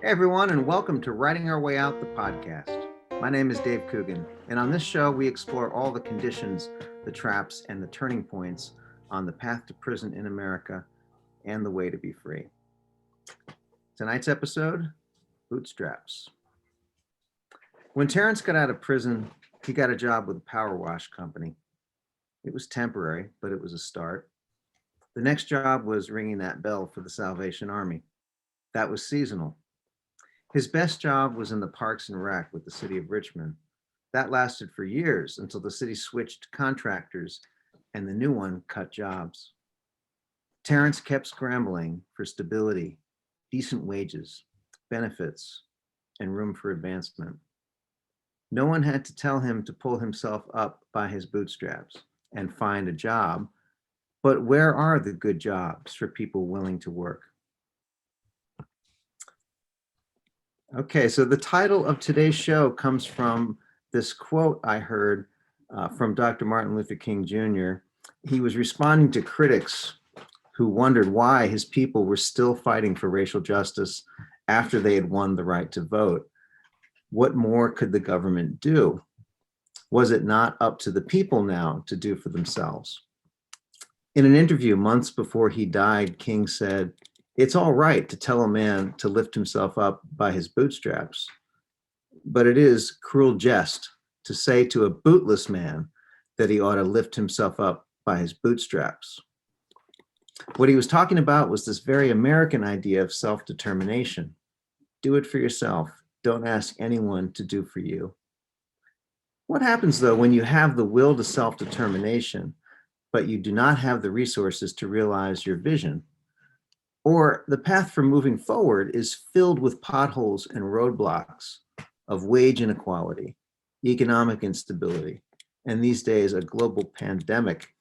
Hey everyone, and welcome to Writing Our Way Out, the podcast. My name is Dave Coogan, and on this show, we explore all the conditions, the traps, and the turning points on the path to prison in America and the way to be free. Tonight's episode, Bootstraps. When Terence got out of prison, he got a job with a power wash company. It was temporary, but it was a start. The next job was ringing that bell for the Salvation Army. That was seasonal. His best job was in the Parks and Rec with the City of Richmond. That lasted for years until the city switched contractors and the new one cut jobs. Terence kept scrambling for stability, decent wages, benefits, and room for advancement. No one had to tell him to pull himself up by his bootstraps and find a job, but where are the good jobs for people willing to work? Okay, so the title of today's show comes from this quote I heard from Dr. Martin Luther King Jr. He was responding to critics who wondered why his people were still fighting for racial justice after they had won the right to vote. What more could the government do? Was it not up to the people now to do for themselves? In an interview months before he died, King said, "It's all right to tell a man to lift himself up by his bootstraps, but it is cruel jest to say to a bootless man that he ought to lift himself up by his bootstraps." What he was talking about was this very American idea of self-determination. Do it for yourself. Don't ask anyone to do for you. What happens, though, when you have the will to self-determination, but you do not have the resources to realize your vision? Or the path for moving forward is filled with potholes and roadblocks of wage inequality, economic instability, and these days a global pandemic.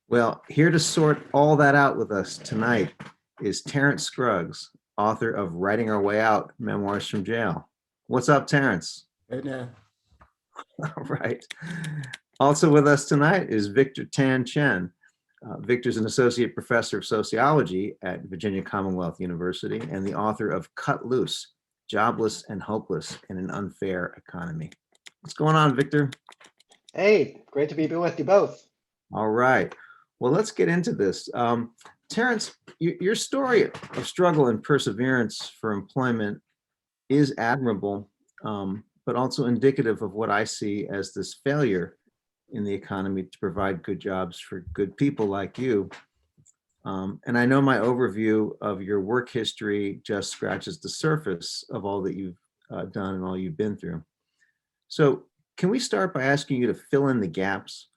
Well, here to sort all that out with us tonight is Terence Scruggs, author of Writing Our Way Out, Memoirs from Jail. What's up, Terence? Hey now. All right. Also with us tonight is Victor Tan Chen. Victor's an associate professor of sociology at Virginia Commonwealth University and the author of Cut Loose, Jobless and Hopeless in an Unfair Economy. What's going on, Victor? Hey, great to be with you both. All right. Well, let's get into this. Terence, your story of struggle and perseverance for employment is admirable, but also indicative of what I see as this failure in the economy to provide good jobs for good people like you. And I know my overview of your work history just scratches the surface of all that you've done and all you've been through. So can we start by asking you to fill in the gaps?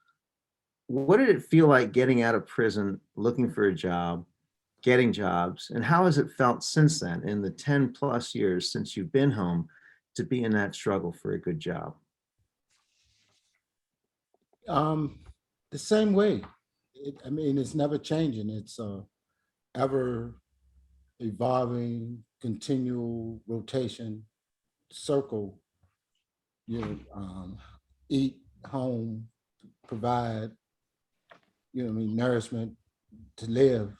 What did it feel like getting out of prison, looking for a job, getting jobs, and how has it felt since then in the 10 plus years since you've been home to be in that struggle for a good job? The same way. It's never changing. It's ever evolving, continual rotation, circle. You know, eat, home, provide. Nourishment to live.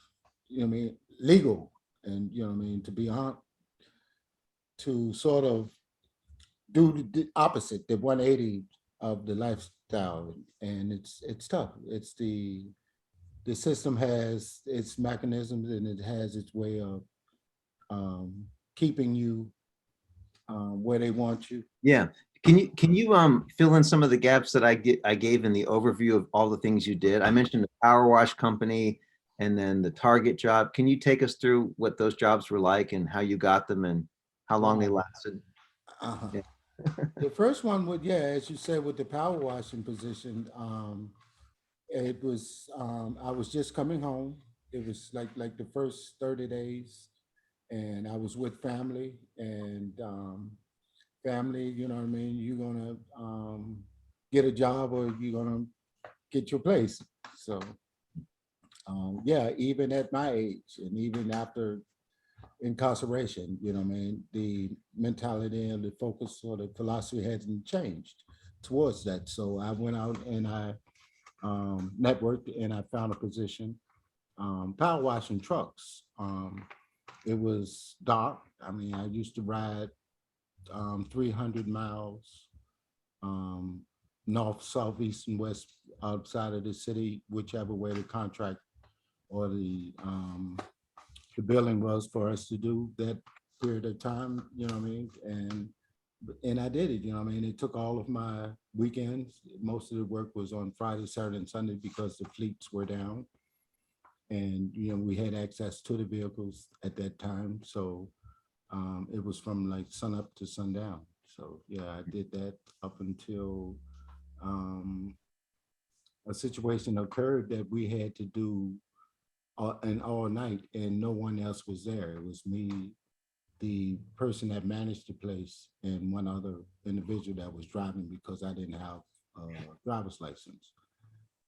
Legal, and to be on, to sort of do the opposite, the 180 of the lifestyle, and it's tough. It's the system has its mechanisms and it has its way of keeping you where they want you. Yeah. Can you fill in some of the gaps that I gave in the overview of all the things you did? I mentioned the power wash company and then the Target job. Can you take us through what those jobs were like and how you got them and how long they lasted? Uh-huh. Yeah. The first one would, yeah, as you said, with the power washing position, it was I was just coming home. It was like the first 30 days, and I was with family, and family, you're gonna get a job or you're gonna get your place. So yeah, even at my age and even after incarceration, the mentality and the focus or the philosophy hasn't changed towards that. So I went out and I networked and I found a position, power washing trucks. It was dark. I mean, I used to ride 300 miles um, north, south, east, and west outside of the city, whichever way the contract or the billing was for us to do that period of time, you know what I mean? And I did it, you know what I mean? It took all of my weekends. Most of the work was on Friday, Saturday, and Sunday because the fleets were down. And, you know, we had access to the vehicles at that time. So it was from like sun up to sundown. So yeah, I did that up until a situation occurred that we had to do an all night and no one else was there. It was me, the person that managed the place, and one other individual that was driving because I didn't have a driver's license.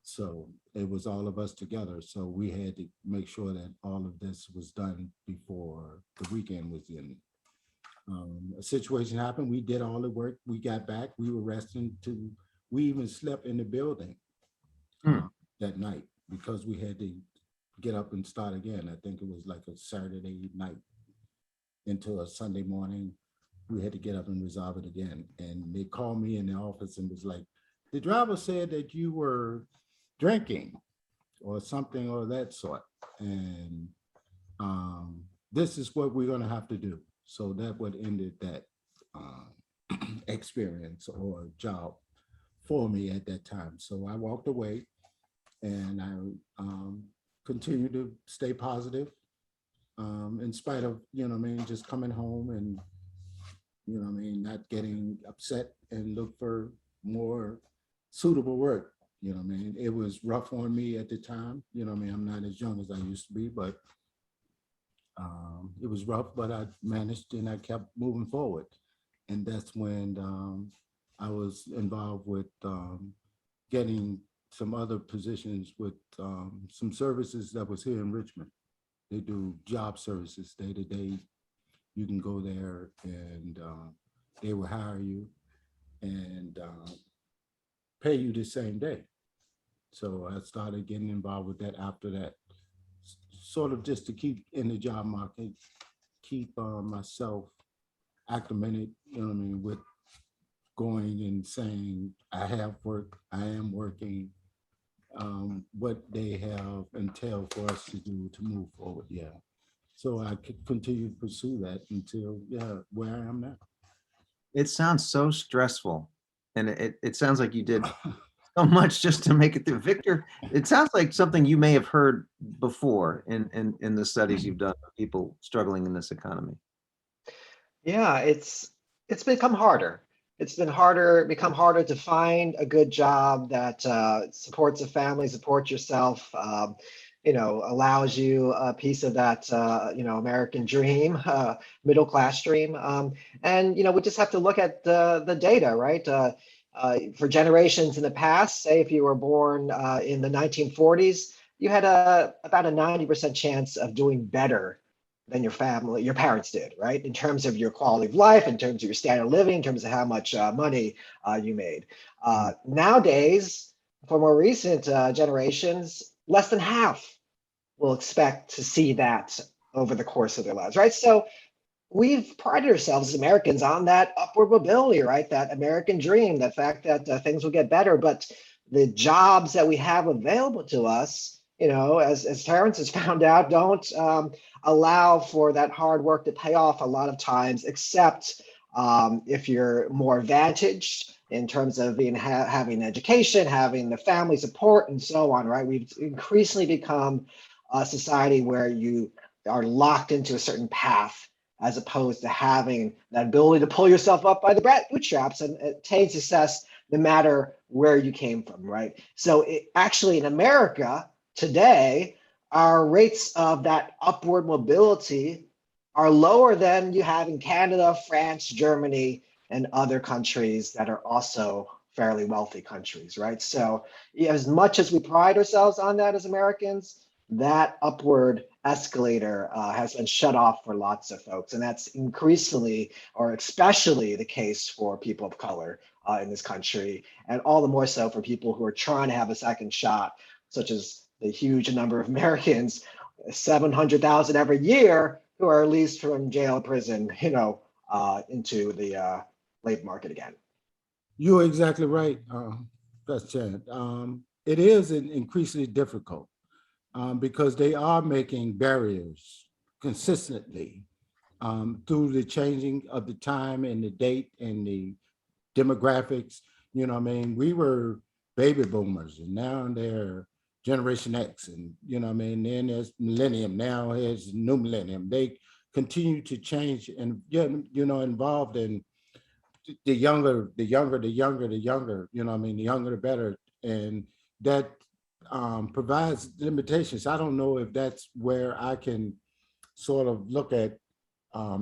So it was all of us together. So we had to make sure that all of this was done before the weekend was in. A situation happened. We did all the work. We got back. We were resting to. We even slept in the building Hmm. that night because we had to get up and start again. I think it was like a Saturday night into a Sunday morning. We had to get up and resolve it again. And they called me in the office and was like, the driver said that you were drinking or something or that sort. And this is what we're going to have to do. So that would ended that experience or job for me at that time. So I walked away and I continued to stay positive in spite of, you know what I mean, just coming home and, you know what I mean, not getting upset and look for more suitable work. You know what I mean? It was rough on me at the time. You know what I mean? I'm not as young as I used to be, but it was rough, but I managed and I kept moving forward. And that's when I was involved with getting some other positions with some services that was here in Richmond. They do job services day to day. You can go there and they will hire you and pay you the same day. So I started getting involved with that after that, sort of just to keep in the job market, keep myself acclimated, you know what I mean, with going and saying, I have work, I am working, what they have entailed for us to do to move forward. Yeah. So I could continue to pursue that until, yeah, where I am now. It sounds so stressful. And it sounds like you did so much just to make it through. Victor, it sounds like something you may have heard before in the studies you've done of people struggling in this economy. Yeah, it's become harder. It's become harder to find a good job that supports a family, supports yourself, allows you a piece of that, American dream, middle class dream. And, we just have to look at the data, right? For generations in the past, say if you were born in the 1940s, you had about a 90% chance of doing better than your parents did, right? In terms of your quality of life, in terms of your standard of living, in terms of how much money you made. Nowadays, for more recent generations, less than half will expect to see that over the course of their lives, right? So we've prided ourselves as Americans on that upward mobility, right? That American dream, the fact that things will get better, but the jobs that we have available to us, as Terence has found out, don't allow for that hard work to pay off a lot of times, except if you're more advantaged in terms of having education, having the family support, and so on, right? We've increasingly become a society where you are locked into a certain path, as opposed to having that ability to pull yourself up by the bootstraps and attain success no matter where you came from, right? So actually in America today, our rates of that upward mobility are lower than you have in Canada, France, Germany, and other countries that are also fairly wealthy countries, right? So as much as we pride ourselves on that as Americans, that upward escalator has been shut off for lots of folks. And that's increasingly, or especially the case for people of color in this country, and all the more so for people who are trying to have a second shot, such as the huge number of Americans, 700,000 every year, who are released from jail, prison, into the labor market again. You're exactly right, that's Chad. It is increasingly difficult because they are making barriers consistently through the changing of the time and the date and the demographics. You know what I mean? We were baby boomers and now they're Generation X, and you know what I mean? Then there's millennium, now there's new millennium. They continue to change and get, involved in the younger, you know what I mean? The younger, the better. And that provides limitations. I don't know if that's where I can sort of look at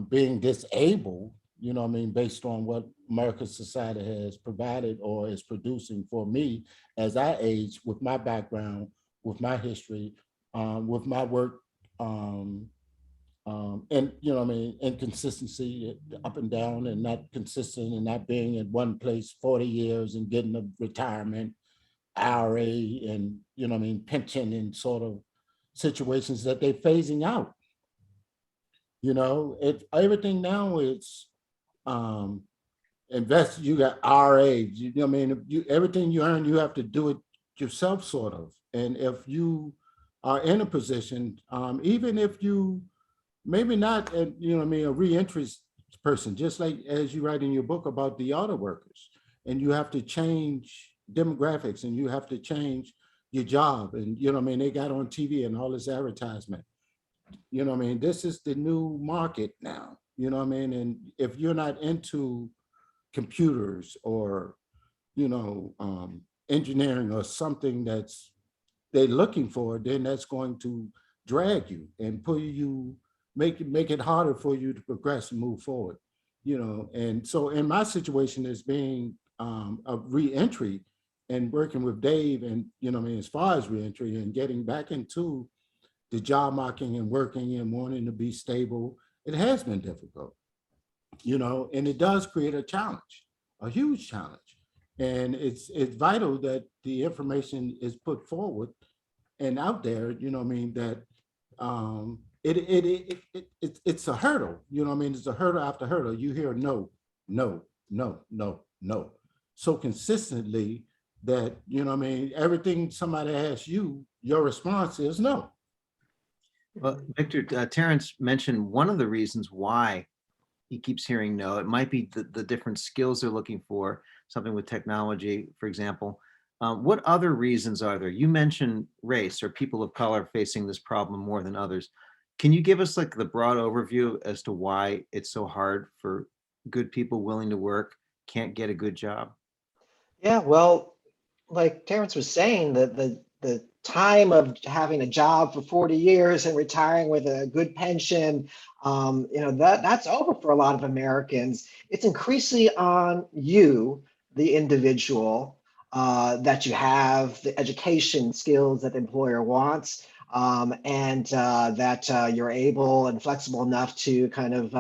being disabled, you know what I mean, based on what America's society has provided or is producing for me as I age, with my background, with my history, with my work, and you know what I mean, inconsistency up and down and not consistent and not being in one place 40 years and getting a retirement, IRA, and you know what I mean, pension and sort of situations that they're phasing out. You know, everything now is invest. You got RAs. You know what I mean? Everything you earn, you have to do it yourself, sort of. And if you are in a position, even if you maybe not, you know what I mean, a reentry person, just like as you write in your book about the auto workers, and you have to change demographics and you have to change your job, and you know what I mean, they got on TV and all this advertisement. You know what I mean? This is the new market now, you know what I mean? And if you're not into computers or, engineering or something that's they're looking for, then that's going to drag you and pull you, make it harder for you to progress and move forward, And so in my situation as being a reentry and working with Dave and, as far as reentry and getting back into the job market and working and wanting to be stable, it has been difficult, and it does create a challenge, a huge challenge. And it's vital that the information is put forward and out there, that it's a hurdle, it's a hurdle after hurdle. You hear no, no, no, no, no, so consistently that, everything somebody asks you, your response is no. Well, Victor, Terence mentioned one of the reasons why he keeps hearing no. It might be the different skills they're looking for, something with technology, for example. What other reasons are there? You mentioned race or people of color facing this problem more than others. Can you give us like the broad overview as to why it's so hard for good people willing to work can't get a good job? Yeah, well, like Terence was saying, the time of having a job for 40 years and retiring with a good pension, that's over for a lot of Americans. It's increasingly on you, the individual, that you have the education skills that the employer wants, and that you're able and flexible enough to kind of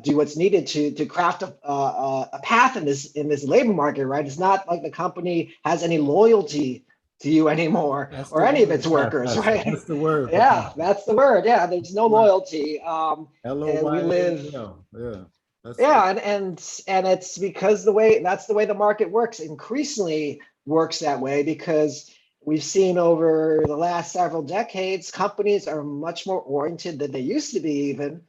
do what's needed to craft a path in this labor market, right? It's not like the company has any loyalty to you anymore, That's or any of its workers, right? That's the word. Yeah, that's the word. Yeah, there's no loyalty. And we live. Yeah. Yeah, and it's because that's the way the market works. Increasingly works that way because we've seen over the last several decades, companies are much more oriented than they used to be, even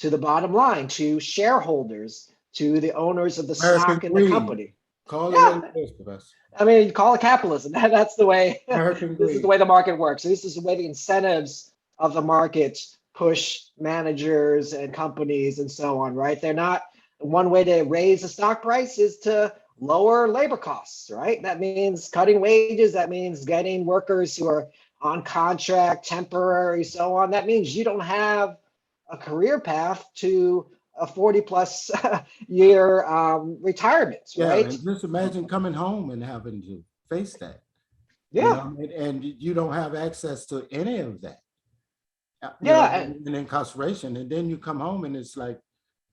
to the bottom line, to shareholders, to the owners of the stock in the company. Call it what it is, Professor. I mean, you call it capitalism. That's the way. American This is the way the market works. This is the way the incentives of the market push managers and companies and so on, right? They're not, one way to raise the stock price is to lower labor costs, right? That means cutting wages. That means getting workers who are on contract, temporary, so on. That means you don't have a career path to a 40 plus year retirement, right? And just imagine coming home and having to face that. Yeah. And you don't have access to any of that. And incarceration, and then you come home and it's like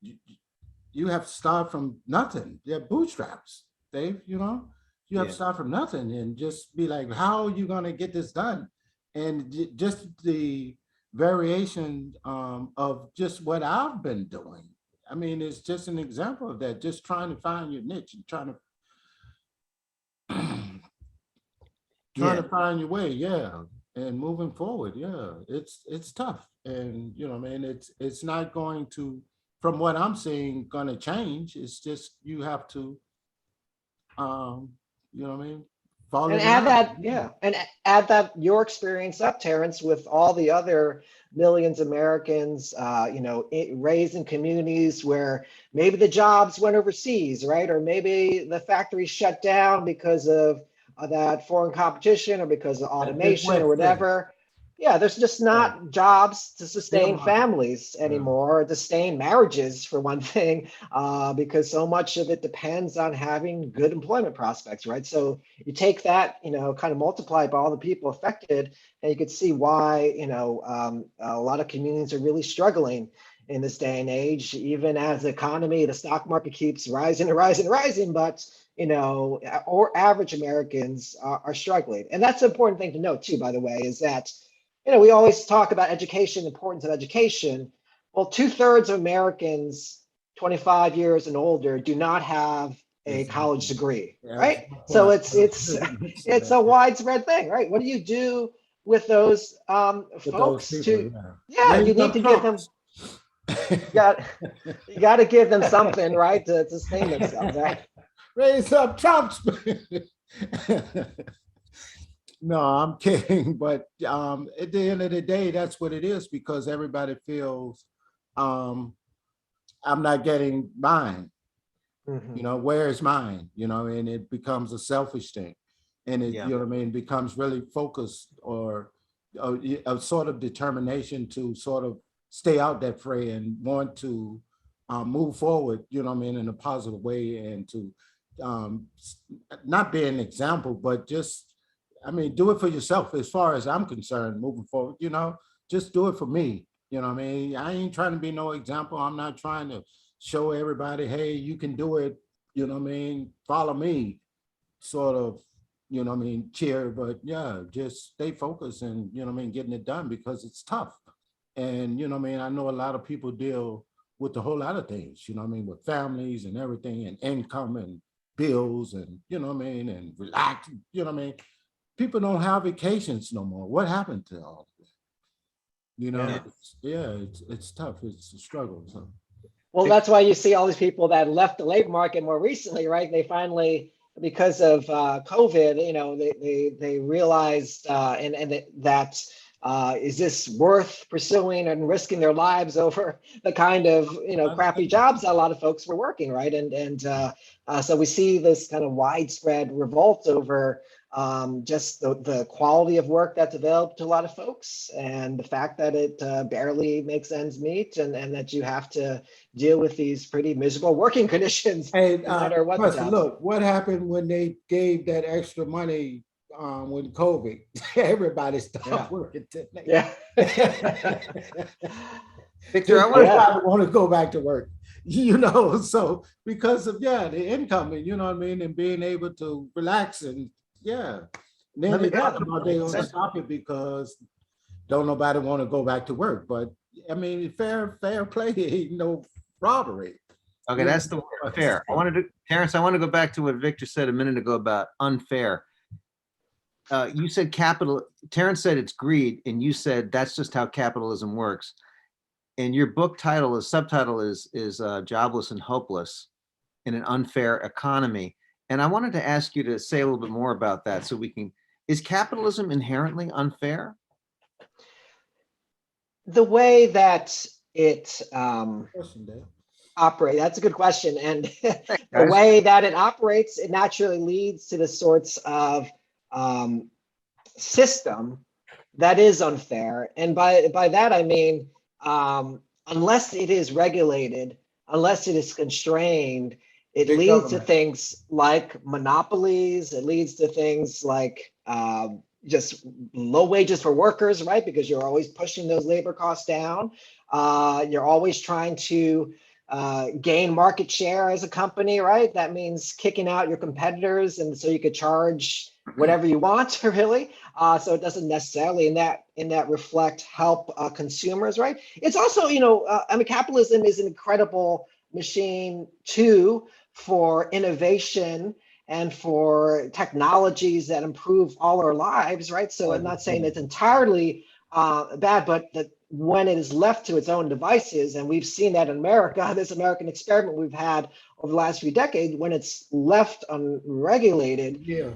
you have to start from nothing. They're bootstraps, Dave. You have to start from nothing and just be like, how are you going to get this done? And just the variation of just what I've been doing. I mean, it's just an example of that. Just trying to find your niche and trying Yeah. to find your way, yeah, and moving forward, yeah. It's tough, and you know, what I mean, it's not going to, from what I'm seeing, going to change. It's just you have to, um, you know, what I mean, fall And in add line. that, yeah, and add that your experience up, Terrence, with all the other millions of Americans, raised in communities where maybe the jobs went overseas, right? Or maybe the factory shut down because of that foreign competition or because of That just automation or went there. whatever. Yeah, there's just Yeah, not jobs to still sustain not. families Yeah. anymore, to sustain marriages for one thing, because so much of it depends on having good employment prospects, right? So you take that, kind of multiply it by all the people affected, and you could see why, a lot of communities are really struggling in this day and age, even as the economy, the stock market keeps rising and rising and rising, but or average Americans are struggling. And that's an important thing to note too, by the way, is that, we always talk about education, importance of education. Well, 2/3 of Americans 25 years and older do not have a college Exactly. degree, Yeah, that's right? my So point. it's a widespread thing, right? What do you do with those With those folks people, to, yeah. yeah, you Raise need up to give them, trumps. you got you got to give them something, right, to sustain themselves, right? Raise up trumps. No, I'm kidding. But at the end of the day, that's what it is, because everybody feels um, I'm not getting mine. Mhm. Where is mine? And it becomes a selfish thing. And it, Yeah. you know what I mean, becomes really focused, or a sort of determination to sort of stay out that fray and want to move forward, in a positive way, and to um, not be an example, but just, I mean, do it for yourself as far as I'm concerned, moving forward, just do it for me. I mean, I ain't trying to be no example. I'm not trying to show everybody, hey, you can do it, follow me, sort of, cheer, but yeah, just stay focused and, getting it done, because it's tough. And, I know a lot of people deal with a whole lot of things, with families and everything, and income and bills, and, and relax, people don't have vacations no more. What happened to all of it? Yeah. Yeah, it's tough. It's a struggle. So. Well, that's why you see all these people that left the labor market more recently, right? They finally, because of COVID, they realized that is this worth pursuing and risking their lives over the kind of crappy jobs that a lot of folks were working, right? And so we see this kind of widespread revolt over just the quality of work that's available to a lot of folks, and the fact that it barely makes ends meet, and that you have to deal with these pretty miserable working conditions, Hey, no matter what the jobs. look, what happened when they gave that extra money when COVID? Everybody stopped Yeah. working today. Yeah. Victor, I Just want to, Yeah. want to go back to work, so because of, yeah, the income, and what I mean, and being able to relax, and yeah. And then let me they talk ask, about they gonna stop it because don't nobody want to go back to work. But I mean, fair play, ain't no robbery. okay, that's the word, fair. Terrence, I want to go back to what Victor said a minute ago about unfair. You said Terrence said it's greed, and you said that's just how capitalism works. And your book subtitle is Jobless and Hopeless in an Unfair Economy. And I wanted to ask you to say a little bit more about that, so is capitalism inherently unfair? The way that it Question, Dave. operates, that's a good question. And Thanks, the guys. way that it operates, it naturally leads to the sorts of system that is unfair. And by that, I mean, unless it is regulated, unless it is constrained, it Big leads to government. things like monopolies. It leads to things like just low wages for workers, right? Because you're always pushing those labor costs down. You're always trying to gain market share as a company, right? That means kicking out your competitors, and so you could charge whatever you want, really. So it doesn't necessarily in that reflect help consumers, right? It's also, I mean, capitalism is an incredible machine too for innovation and for technologies that improve all our lives, right? So I'm not saying it's entirely bad, but that when it is left to its own devices, and we've seen that in America, this American experiment we've had over the last few decades, when it's left unregulated, Yeah.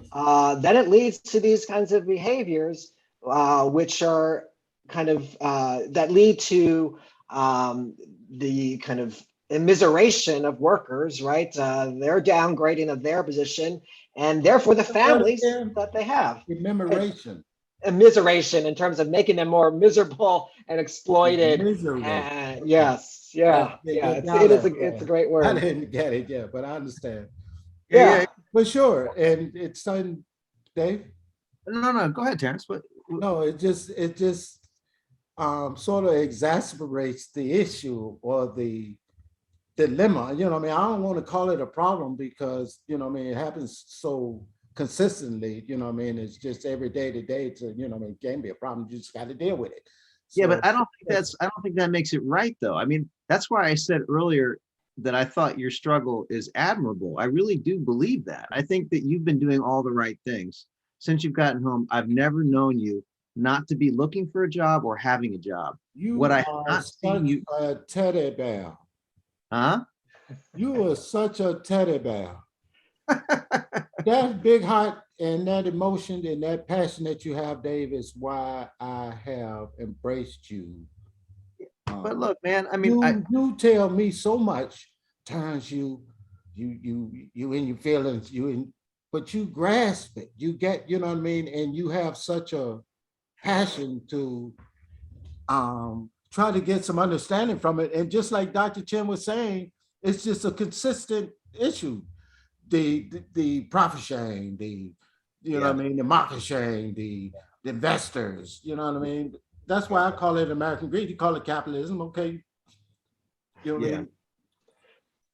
then it leads to these kinds of behaviors, which are kind of that lead to the kind of immiseration of workers, right? Their downgrading of their position, and therefore the families that they have. Commemoration. Immiseration in terms of making them more miserable and exploited. And yes, yeah. It's a great word. I didn't get it yet, but I understand. Yeah. For sure. And it's something, Dave? No, go ahead, Terence. No, it just sort of exacerbates the issue or the dilemma. I mean, I don't want to call it a problem because, I mean, it happens so consistently, I mean, it's just every day to day to, I mean, it can be a problem. You just got to deal with it. Yeah, but I don't think that makes it right, though. I mean, that's why I said earlier that I thought your struggle is admirable. I really do believe that. I think that you've been doing all the right things since you've gotten home. I've never known you not to be looking for a job or having a job. You are such a teddy bear. Huh? You are such a teddy bear. That big heart and that emotion and that passion that you have, Dave, is why I have embraced you. But look, man, I mean, you tell me so much times you in your feelings, but you grasp it. You get, you know what I mean, and you have such a passion to try to get some understanding from it. And just like Dr. Chen was saying, it's just a consistent issue. The profit sharing, you know what I mean, the market sharing, the investors, you know what I mean? That's why I call it American greed. You call it capitalism, okay? You know what I mean?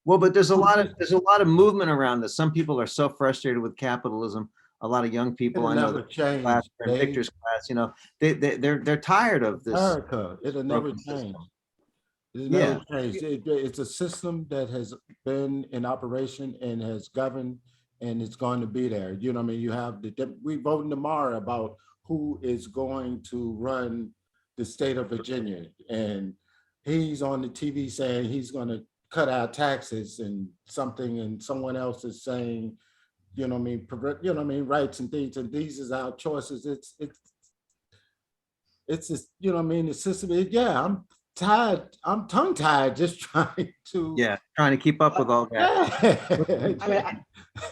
Well, but there's a lot of movement around this. Some people are so frustrated with capitalism. A lot of young people I know that class, Victor's class, they're tired of this. America, it'll never change. It'll never change. It's a system that has been in operation and has governed, and it's going to be there. You know what I mean? You have we voting tomorrow about who is going to run the state of Virginia, and he's on the TV saying he's going to cut out taxes and something, and someone else is saying, you know what I mean, rights and things, and these is our choices. It's just, you know what I mean, the system. I'm tired. I'm tongue tied just trying to keep up with all that. I mean,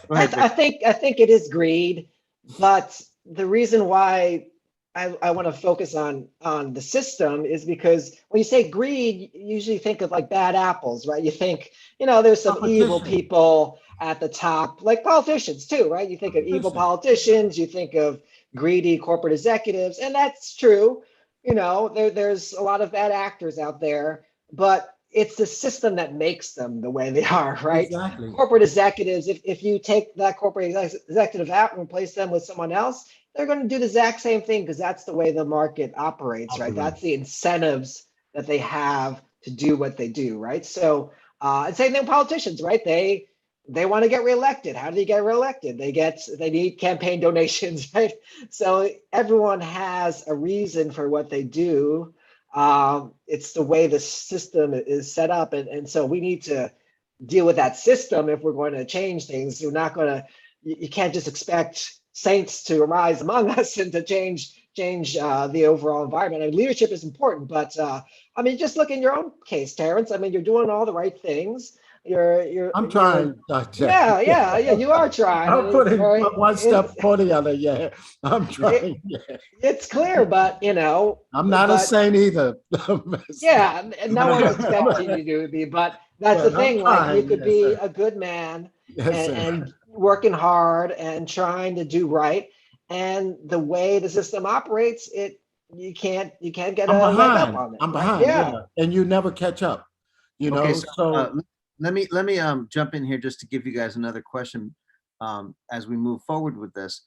I think it is greed, but the reason why I want to focus on the system is because when you say greed, you usually think of like bad apples, right? You think, there's some evil people at the top, like politicians too, right? You think of evil politicians, you think of greedy corporate executives, and that's true. There's a lot of bad actors out there, but it's the system that makes them the way they are, right? Exactly. Corporate executives, if you take that corporate executive out and replace them with someone else, they're going to do the exact same thing because that's the way the market operates, right? That's the incentives that they have to do what they do, right? So, and same thing with politicians, right? They want to get reelected. How do they get reelected? They need campaign donations, right? So everyone has a reason for what they do. It's the way the system is set up. And so we need to deal with that system if we're going to change things. You can't just expect saints to arise among us and to change the overall environment. I mean, leadership is important, but I mean, just look in your own case, Terence. I mean, you're doing all the right things. I'm trying. Yeah, you are trying. I'm putting one step for the other. Yeah, I'm trying. It's clear, but I'm not a saint either. Yeah, and no one expects you to be, but that's the thing. Like, you could be a good man and working hard and trying to do right, and the way the system operates, you can't get a leg up on it. I'm behind. Yeah, and you never catch up. Okay, so let me jump in here just to give you guys another question as we move forward with this.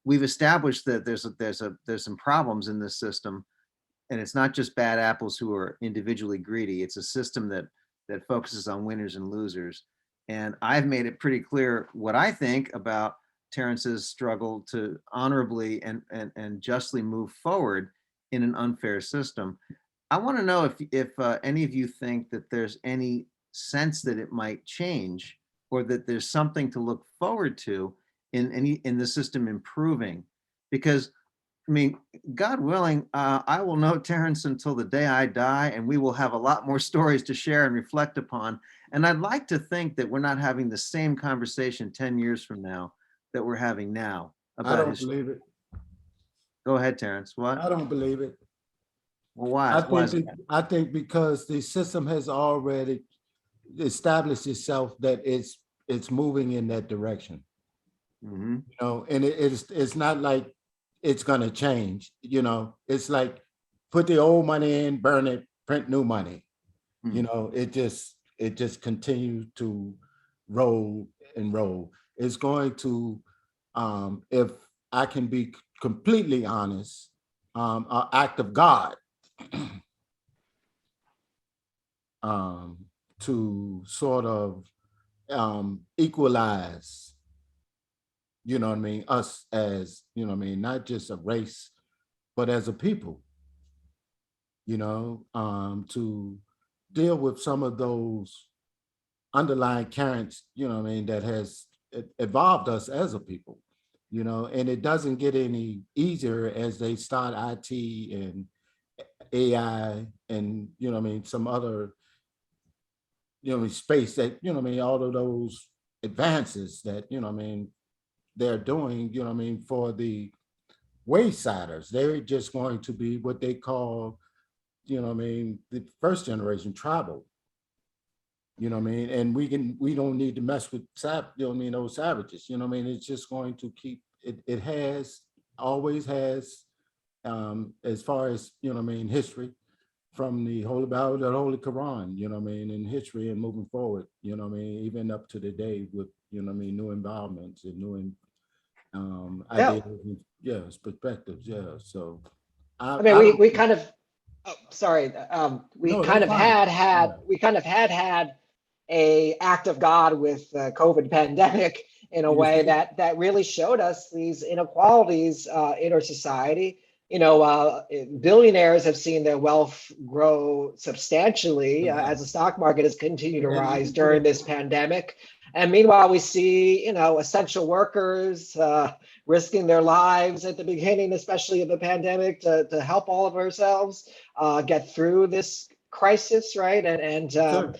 we've established that there's some problems in this system, and it's not just bad apples who are individually greedy. It's a system that focuses on winners and losers. And I've made it pretty clear what I think about Terrence's struggle to honorably and justly move forward in an unfair system. I want to know if any of you think that there's any sense that it might change, or that there's something to look forward to in the system improving. Because I mean, God willing, I will know Terrence until the day I die, and we will have a lot more stories to share and reflect upon. And I'd like to think that we're not having the same conversation 10 years from now that we're having now I about don't his. believe it. Go ahead, Terrence. What? I don't believe it. Well, why? I Why is think that? I think because the system has already established itself that it's moving in that direction. Mhm. You know, and it's not like it's gonna change. You know, it's like put the old money in, burn it, print new money. You know, it just continues to roll and roll. It's going to, if I can be completely honest, an act of God to sort of equalize, you know what I mean, us as, you know what I mean, not just a race, but as a people, you know, to deal with some of those underlying currents, you know what I mean, that has evolved us as a people, you know, and it doesn't get any easier as they start IT and AI and, you know what I mean, some other, you know, space that, you know what I mean, all of those advances that, you know what I mean, they're doing, you know what I mean, for the waysiders. They're just going to be what they call, you know what I mean, the first generation tribal. You know what I mean? And we don't need to mess with you know what I mean, those savages. You know what I mean? It's just going to keep it has always has as far as, you know what I mean, history from the Holy Bible to the Holy Quran, you know what I mean, in history and moving forward, you know what I mean, even up to the day with, you know what I mean, new involvements and new Yeah. ideas, and, yes, perspectives, yeah. So I mean, I don't we kind of, oh, sorry, we no, kind that's of fine. had Yeah. we kind of had a act of God with the COVID pandemic in a You way see? that really showed us these inequalities in our society. You know, billionaires have seen their wealth grow substantially Yeah. as the stock market has continued to And rise during this pandemic. And meanwhile, we see, you know, essential workers risking their lives at the beginning, especially of the pandemic, to help all of ourselves get through this crisis, right? yes, sir.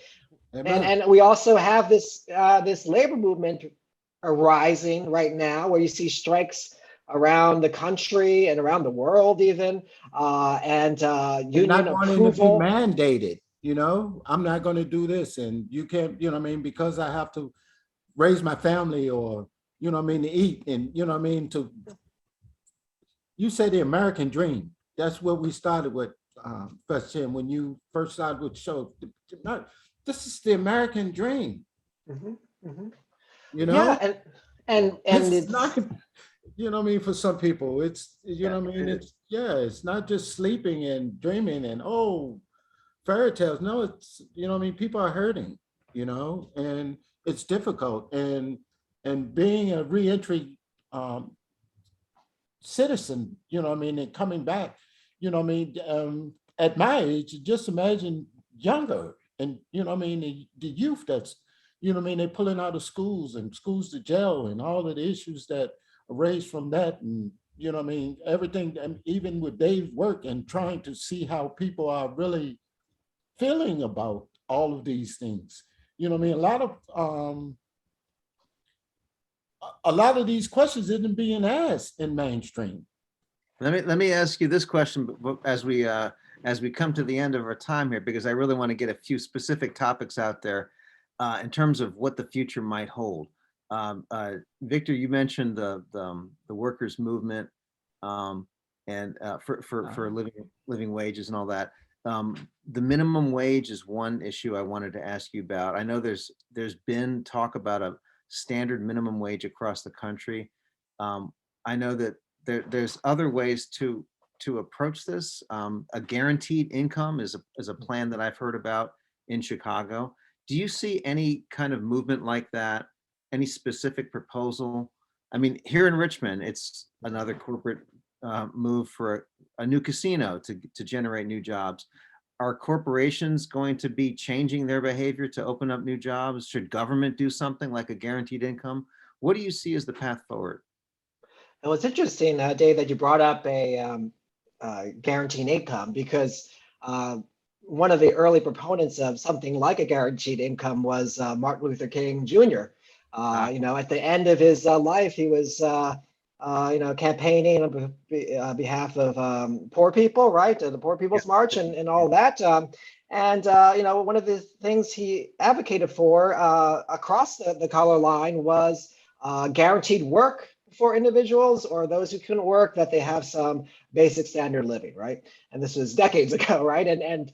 Amen. And we also have this labor movement arising right now, where you see strikes around the country and around the world, even and And union not wanting to be approval. mandated, you know, I'm not going to do this. And you can't, you know what I mean, because I have to raise my family or, you know what I mean, to eat and, you know what I mean, to, you say the American dream. That's what we started with, First Chin, when you first started with the show. This is the American dream, Mhm, mhm. you Yeah, know? and It's it's not, you know what I mean, for some people, it's, you yeah, know what I mean, it's, yeah, it's not just sleeping and dreaming and, oh, fairy tales. No, it's, you know what I mean, people are hurting, you know, and it's difficult. And being a reentry um, citizen, you know what I mean, and coming back, you know what I mean, at my age, just imagine younger and, you know what I mean, the youth that's, you know what I mean, they're pulling out of schools and schools to jail and all of the issues that are raised from that. And, you know what I mean, everything, and even with Dave's work and trying to see how people are really feeling about all of these things. You know what I mean? A lot of these questions isn't being asked in mainstream. Let me ask you this question as we come to the end of our time here, because I really want to get a few specific topics out there in terms of what the future might hold. Victor, you mentioned the workers' movement and for living wages and all that. The minimum wage is one issue I wanted to ask you about. I know there's been talk about a standard minimum wage across the country. Um, I know that there's other ways to approach this. A guaranteed income is a plan that I've heard about in Chicago. Do you see any kind of movement like that? Any specific proposal? I mean, here in Richmond, it's another corporate move for a new casino to generate new jobs. Are corporations going to be changing their behavior to open up new jobs? Should government do something like a guaranteed income? What do you see as the path forward? And it's interesting, Dave, that you brought up a guaranteed income because one of the early proponents of something like a guaranteed income was Martin Luther King Jr. You know, at the end of his life, he was, you know, campaigning on behalf of poor people, right? The Poor People's March and all that. You know, one of the things he advocated for across the color line was guaranteed work for individuals or those who couldn't work, that they have some basic standard living, right? And this was decades ago, right? And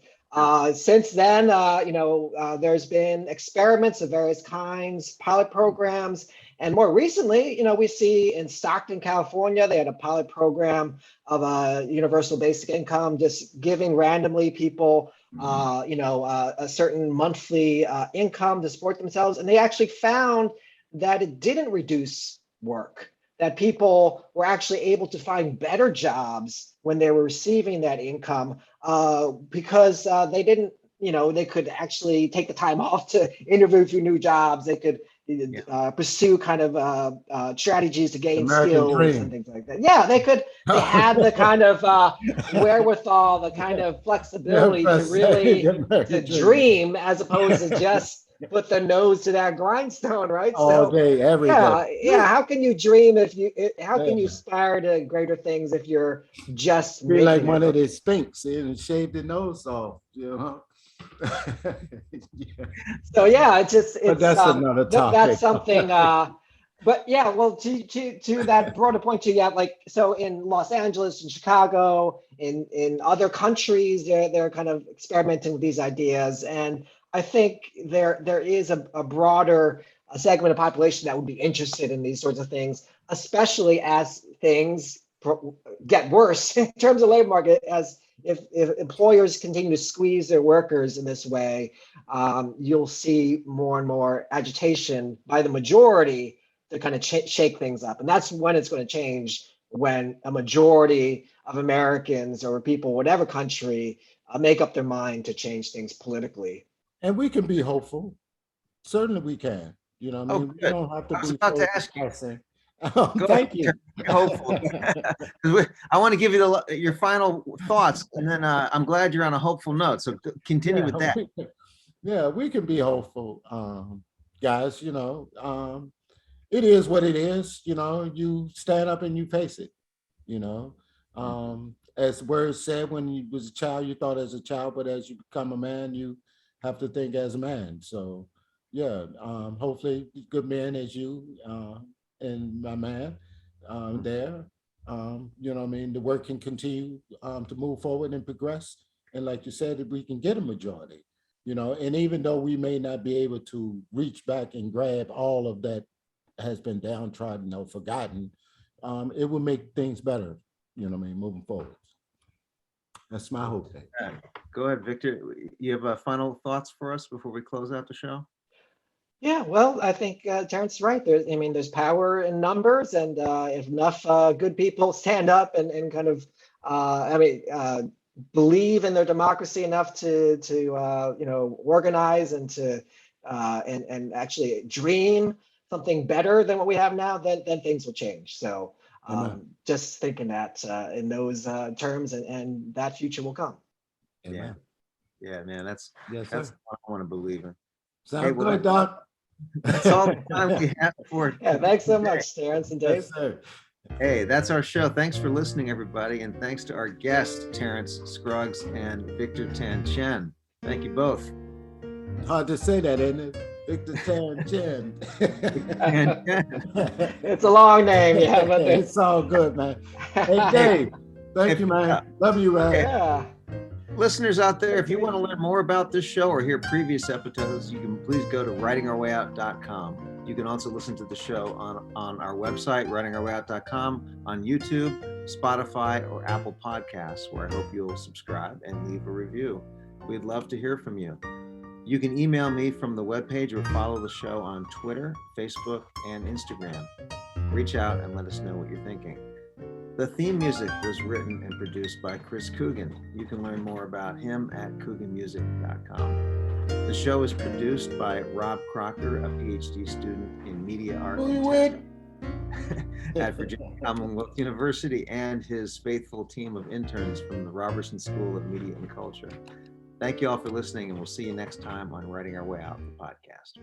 since then, you know, there's been experiments of various kinds, pilot programs, and more recently, you know, we see in Stockton, California, they had a pilot program of a universal basic income, just giving randomly people, you know, a certain monthly income to support themselves. And they actually found that it didn't reduce work, that people were actually able to find better jobs when they were receiving that income because they didn't, you know, they could actually take the time off to interview for new jobs. They could pursue kind of strategies to gain American skills dream. and things like that. Yeah, they could, they had the kind of wherewithal, the kind of flexibility to really to dream as opposed to just put their nose to that grindstone, right? All day, every day. Yeah. How can you dream if you? How can you aspire to greater things if you're just Be like making one it? of the Sphinx and shave the nose off, you know. Yeah. So yeah, it's just But it's that's another topic. that's something. But yeah, well, to that broader point too, yeah, like so in Los Angeles and Chicago, in other countries, they're kind of experimenting with these ideas, and I think there is a broader segment of population that would be interested in these sorts of things, especially as things get worse in terms of labor market, as if employers continue to squeeze their workers in this way, you'll see more and more agitation by the majority to kind of shake things up. And that's when it's going to change, when a majority of Americans or people, whatever country, make up their mind to change things politically. And we can be hopeful. Certainly we can. You know what I mean? We Good. don't have to I was be about to ask you. depressing. Go Thank ahead, you. Hopeful. I want to give you your final thoughts, and then I'm glad you're on a hopeful note. So continue with that. Yeah, we can be hopeful, guys. You know, it is what it is. You know, you stand up and you face it. You know, as words said, when you was a child, you thought as a child, but as you become a man, you have to think as a man. So, yeah, hopefully, good men as you and my man there. You know what I mean? The work can continue to move forward and progress. And like you said, if we can get a majority, you know, and even though we may not be able to reach back and grab all of that has been downtrodden or forgotten, it will make things better, you know what I mean, moving forward. That's my hope. Go ahead, Victor. You have final thoughts for us before we close out the show? Yeah, well, I think Terence is right. There's power in numbers, and if enough good people stand up and kind of, believe in their democracy enough to you know, organize and to and actually dream something better than what we have now, then things will change. So just thinking that in those terms, and that future will come. Amen. Yeah, man, that's Yes, what I want to believe in. Sounds good, Doc. That's all the time we have for. Yeah, thanks so much, Terence and Dave. Yes, sir. Hey, that's our show. Thanks for listening, everybody, and thanks to our guests, Terence Scruggs and Victor Tan Chen. Thank you both. Hard to say that, isn't it? Victor Tan Chen. It's a long name, yeah, but it's all good, man. Hey, Dave, thank you, man. Love you, man. Yeah. Listeners out there, if you want to learn more about this show or hear previous episodes, you can please go to writingourwayout.com. You can also listen to the show on our website, writingourwayout.com, on YouTube, Spotify, or Apple Podcasts, where I hope you'll subscribe and leave a review. We'd love to hear from you. You can email me from the webpage or follow the show on Twitter, Facebook, and Instagram. Reach out and let us know what you're thinking. The theme music was written and produced by Chris Coogan. You can learn more about him at cooganmusic.com. The show is produced by Rob Crocker, a PhD student in media art at Virginia Commonwealth University, and his faithful team of interns from the Robertson School of Media and Culture. Thank you all for listening, and we'll see you next time on Writing Our Way Out, the podcast.